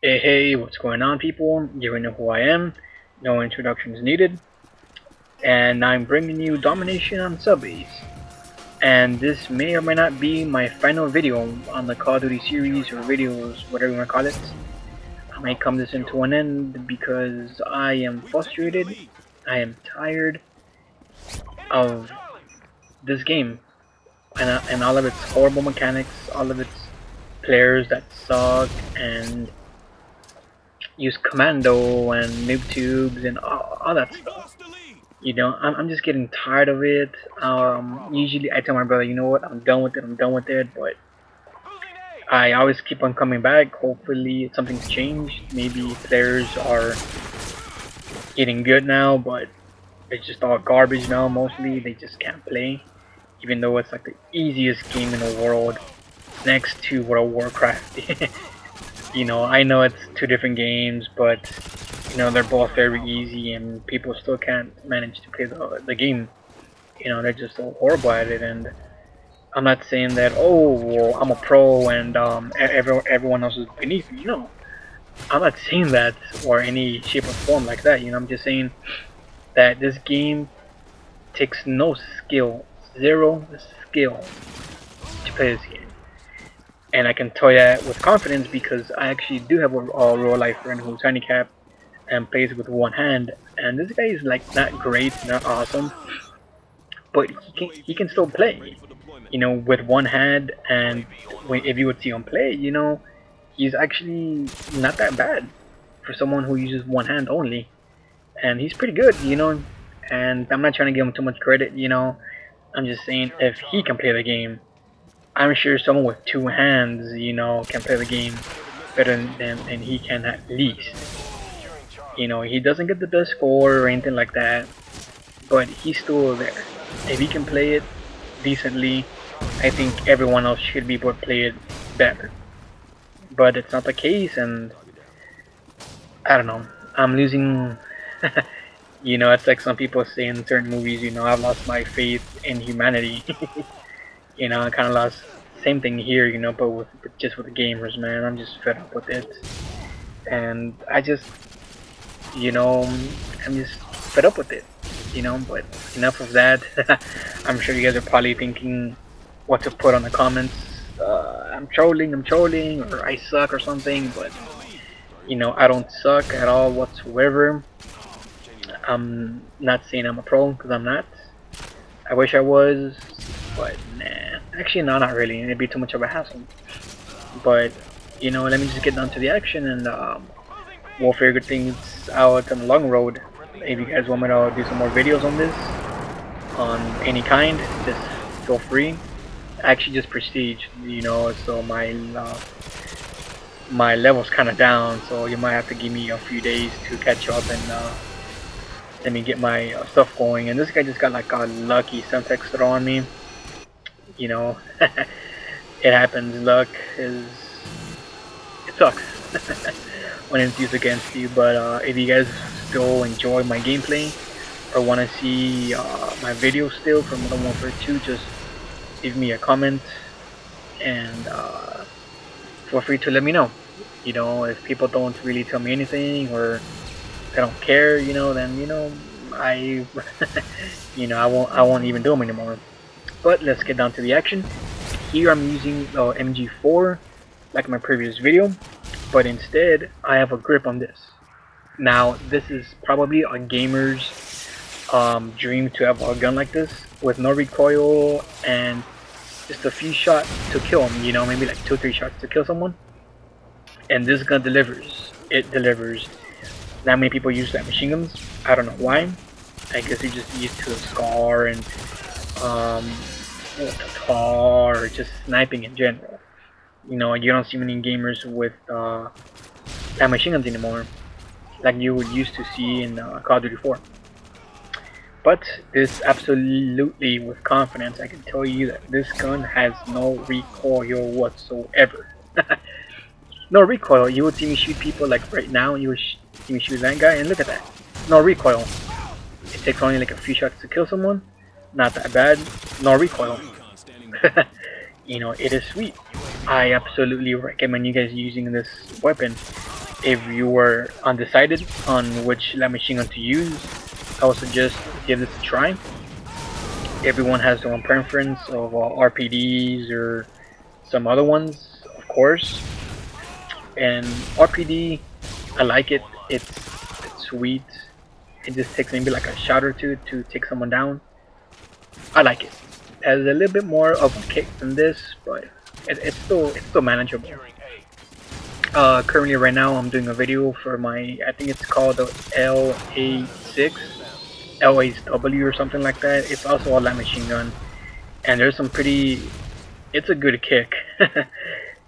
Hey, what's going on, people? You already know who I am. No introductions needed. And I'm bringing you Domination on Subbase. And this may or may not be my final video on the Call of Duty series or videos, whatever you want to call it. I might come this into an end because I am frustrated. I am tired of this game and all of its horrible mechanics, all of its players that suck and use commando and noob tubes and all that stuff. You know, I'm just getting tired of it. Usually I tell my brother, you know what, I'm done with it, but I always keep on coming back. Hopefully something's changed. Maybe players are getting good now, but it's just all garbage now mostly. They just can't play. Even though it's like the easiest game in the world next to World of Warcraft. You know, I know it's two different games, but you know, they're both very easy and people still can't manage to play the game. You know, they're just so horrible at it. And I'm not saying that, oh, well, I'm a pro and everyone else is beneath me. No, I'm not saying that or any shape or form like that. You know, I'm just saying that this game takes no skill, zero skill to play this game. And I can tell you that with confidence because I actually do have a real life friend who's handicapped and plays with one hand. And this guy is like not great, not awesome, but he can still play. You know, with one hand. And if you would see him play, you know, he's actually not that bad for someone who uses one hand only. And he's pretty good, you know. And I'm not trying to give him too much credit, you know. I'm just saying if he can play the game, I'm sure someone with two hands, you know, can play the game better than he can at least. You know, he doesn't get the best score or anything like that, but he's still there. If he can play it decently, I think everyone else should be able to play it better. But it's not the case, and I don't know. I'm losing. You know, it's like some people say in certain movies, you know, I've lost my faith in humanity. You know, I kind of lost same thing here, you know, but just with the gamers, man. I'm just fed up with it, and I just, you know, I'm just fed up with it, you know. But enough of that. I'm sure you guys are probably thinking what to put on the comments. I'm trolling, or I suck or something, but you know, I don't suck at all whatsoever. I'm not saying I'm a pro because I'm not. I wish I was, but nah. Actually, no, not really. It'd be too much of a hassle. But you know, let me just get down to the action, and we'll figure things out on the long road. If you guys want me to do some more videos on this, on any kind, just feel free. Actually, just prestige, you know. So my level's kind of down, so you might have to give me a few days to catch up and let me get my stuff going. And this guy just got like a lucky Semtex throw on me. You know, it happens. Luck is, it sucks when it's used against you. But if you guys still enjoy my gameplay or want to see my videos still from Modern Warfare 2, just leave me a comment and feel free to let me know. You know, if people don't really tell me anything or they don't care, you know, then you know I you know, I won't even do them anymore. But let's get down to the action. Here I'm using MG4 like my previous video, but instead I have a grip on this. Now this is probably a gamer's dream to have a gun like this with no recoil and just a few shots to kill him, you know, maybe like 2-3 shots to kill someone. And this gun delivers. It delivers. Not many people use that machine guns. I don't know why. I guess you're just used to the SCAR and Tatar or just sniping in general. You know, you don't see many gamers with that machine guns anymore, like you would used to see in Call of Duty 4. But this absolutely, with confidence, I can tell you that this gun has no recoil whatsoever. No recoil. You would see me shoot people like right now. You would see me shoot that guy, and look at that. No recoil. It takes only like a few shots to kill someone. Not that bad. No recoil. You know, it is sweet. I absolutely recommend you guys using this weapon. if you were undecided on which light machine gun to use, I would suggest give this a try. Everyone has their own preference of RPDs or some other ones, of course. And RPD, I like it. It's sweet. It just takes maybe like a shot or two to take someone down. I like it. It has a little bit more of a kick than this, but it's still manageable. Currently right now I'm doing a video for my, I think it's called the LA6, LAW or something like that. It's also a light machine gun, and there's some pretty, it's a good kick.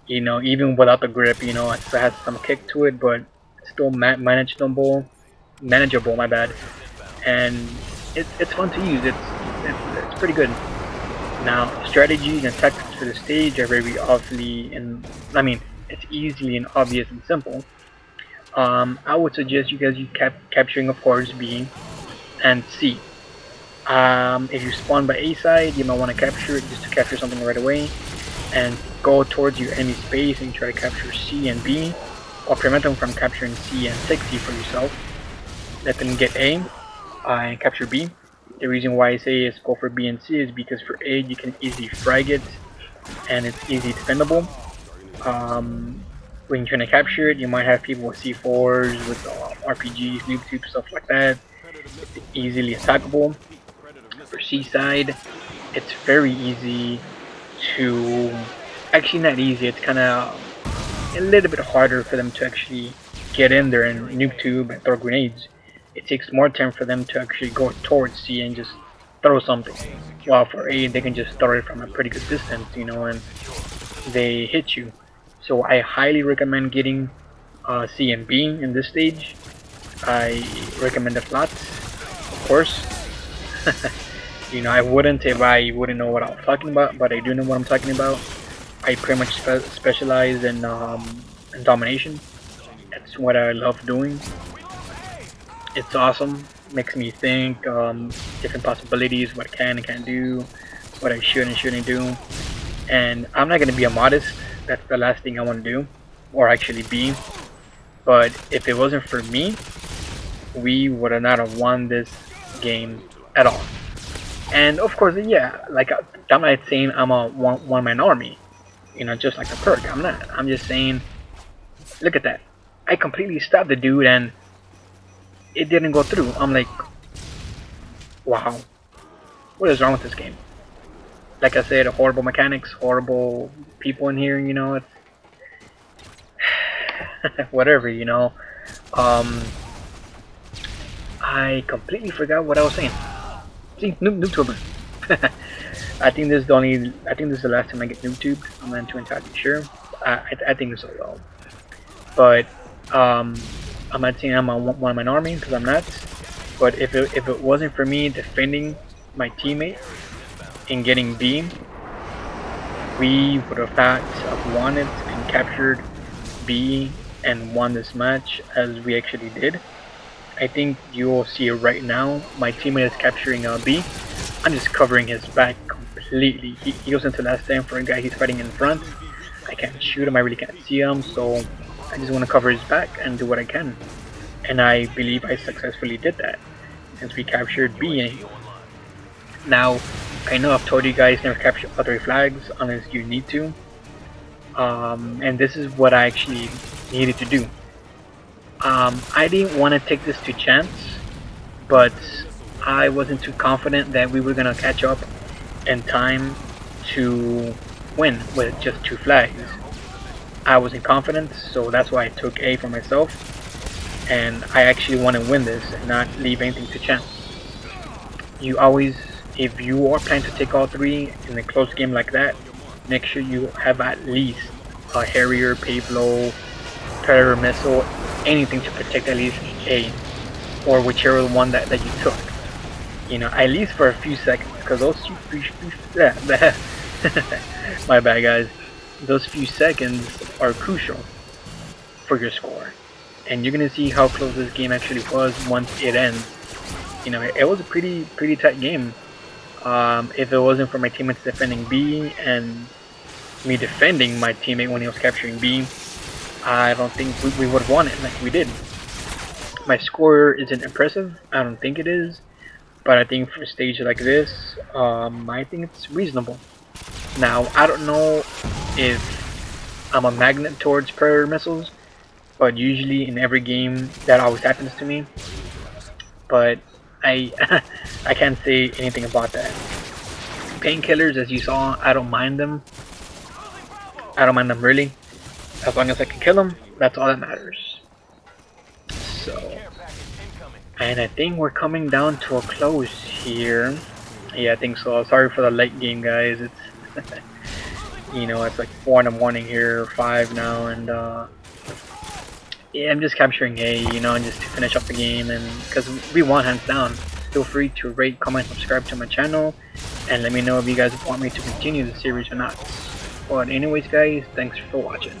You know, even without the grip, you know, it still has some kick to it, but it's still manageable, my bad. And it's fun to use. It's pretty good. Now, strategies and tactics for the stage are very obviously, and I mean, it's easily and obvious and simple. I would suggest you guys use capturing, of course, B and C. If you spawn by A side, you might want to capture it just to capture something right away, and go towards your enemy space and try to capture C and B, or prevent them from capturing C and take C for yourself. Let them get A and capture B. The reason why I say is go for B and C is because for A you can easily frag it and it's easy defendable. When you're trying to capture it, you might have people with C4s, with RPGs, noob tubes, stuff like that. It's easily attackable. For C side, it's very easy to, actually not easy, it's kind of a little bit harder for them to actually get in there and noob tube and throw grenades. It takes more time for them to actually go towards C and just throw something. While for A, they can just throw it from a pretty good distance, you know, and they hit you. So I highly recommend getting C and B in this stage. I recommend it lots, of course. You know, I wouldn't if I wouldn't know what I was talking about, but I do know what I'm talking about. I pretty much specialize in domination. That's what I love doing. It's awesome. Makes me think different possibilities, what I can and can't do, what I should and shouldn't do. And I'm not gonna be a modest. That's the last thing I want to do, or actually be. But if it wasn't for me, we would have not have won this game at all. And of course, yeah, like I'm not saying I'm a one-man army, you know, just like the perk. I'm not. I'm just saying, look at that. I completely stopped the dude and it didn't go through. I'm like, wow, what is wrong with this game? Like I said, horrible mechanics, horrible people in here, you know, it's whatever, you know. I completely forgot what I was saying. See, NoobTuber. I think this is the last time I get NoobTubed. I'm not too entirely sure. I think so though. But I'm not saying I'm a one-man army, because I'm not. But if it wasn't for me defending my teammate and getting B, we would have not have won it and captured B and won this match as we actually did. I think you will see it right now. My teammate is capturing B. I'm just covering his back completely. He goes into last stand for a guy he's fighting in front. I can't shoot him, I really can't see him, so I just want to cover his back and do what I can. And I believe I successfully did that, since we captured B. Now, I know I've told you guys never capture other flags unless you need to. And this is what I actually needed to do. I didn't want to take this to chance, but I wasn't too confident that we were going to catch up in time to win with just 2 flags. I wasn't confident, so that's why I took A for myself, and I actually want to win this and not leave anything to chance. You always, if you are planning to take all 3 in a close game like that, make sure you have at least a Harrier, Pavlo, Predator missile, anything to protect at least A, or whichever one that you took. You know, at least for a few seconds, because those my bad guys, those few seconds are crucial for your score. And you're gonna see how close this game actually was once it ends. You know, it was a pretty tight game. If it wasn't for my teammates defending B and me defending my teammate when he was capturing B, I don't think we would have won it like we did. My score isn't impressive, I don't think it is, but I think for a stage like this, I think it's reasonable. Now, I don't know if I'm a magnet towards predator missiles, but usually in every game that always happens to me. But I I can't say anything about that. Painkillers, as you saw, I don't mind them. I don't mind them really. As long as I can kill them, that's all that matters. So, and I think we're coming down to a close here. Yeah, I think so. Sorry for the late game, guys. It's you know, it's like 4 in the morning here, or 5 now, and yeah, I'm just capturing A, you know, just to finish up the game, and because we won hands down. Feel free to rate, comment, subscribe to my channel, and let me know if you guys want me to continue the series or not. But anyways, guys, thanks for watching.